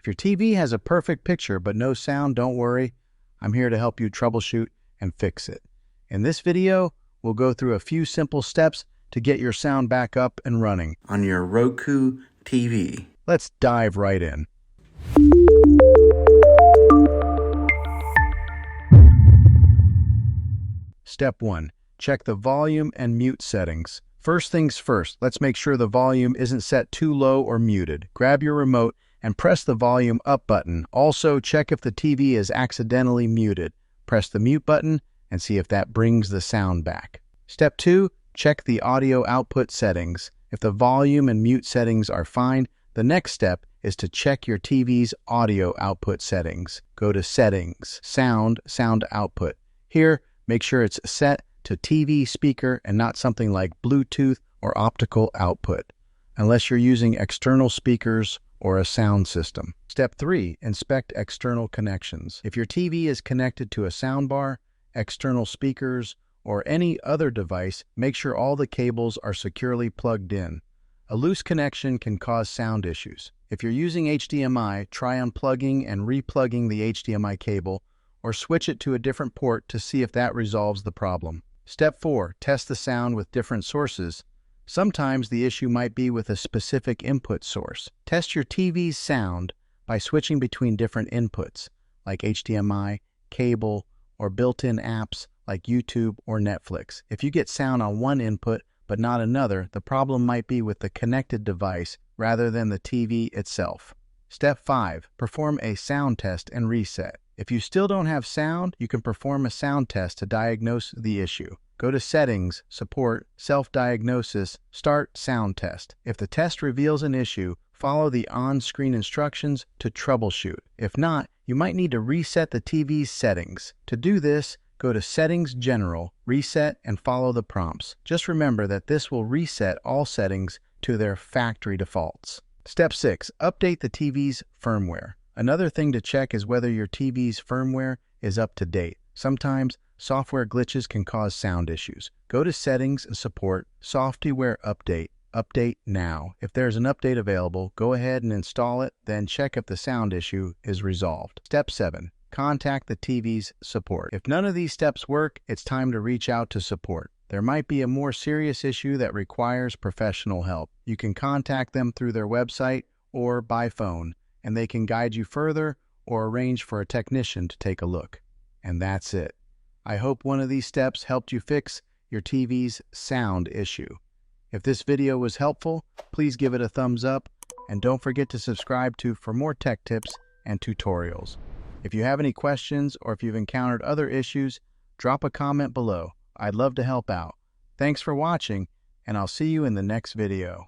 If your TV has a perfect picture but no sound, don't worry. I'm here to help you troubleshoot and fix it. In this video, we'll go through a few simple steps to get your sound back up and running on your Roku TV. Let's dive right in. Step 1. Check the volume and mute settings. First things first, let's make sure the volume isn't set too low or muted. Grab your remote and press the volume up button. Also, check if the TV is accidentally muted. Press the mute button and see if that brings the sound back. Step 2. Check the audio output settings. If the volume and mute settings are fine, the next step is to check your TV's audio output settings. Go to Settings, Sound Output. Here, make sure it's set to TV speaker and not something like Bluetooth or optical output, unless you're using external speakers or a sound system. Step 3. Inspect external connections. If your TV is connected to a soundbar, external speakers, or any other device, make sure all the cables are securely plugged in. A loose connection can cause sound issues. If you're using HDMI, try unplugging and replugging the HDMI cable, or switch it to a different port to see if that resolves the problem. Step 4. Test the sound with different sources. Sometimes the issue might be with a specific input source. Test your TV's sound by switching between different inputs, like HDMI, cable, or built-in apps like YouTube or Netflix. If you get sound on one input but not another, the problem might be with the connected device rather than the TV itself. Step 5. Perform a sound test and reset. If you still don't have sound, you can perform a sound test to diagnose the issue. Go to Settings, Support, Self-Diagnosis, Start Sound Test. If the test reveals an issue, follow the on-screen instructions to troubleshoot. If not, you might need to reset the TV's settings. To do this, go to Settings General, Reset, and follow the prompts. Just remember that this will reset all settings to their factory defaults. Step 6. Update the TV's firmware. Another thing to check is whether your TV's firmware is up to date. Sometimes, software glitches can cause sound issues. Go to Settings and Support, Software Update. Update now. If there's an update available, go ahead and install it, then check if the sound issue is resolved. Step 7. Contact the TV's support. If none of these steps work, it's time to reach out to support. There might be a more serious issue that requires professional help. You can contact them through their website or by phone, and they can guide you further or arrange for a technician to take a look. And that's it. I hope one of these steps helped you fix your TV's sound issue. If this video was helpful, please give it a thumbs up, and don't forget to subscribe for more tech tips and tutorials. If you have any questions or if you've encountered other issues, drop a comment below. I'd love to help out. Thanks for watching, and I'll see you in the next video.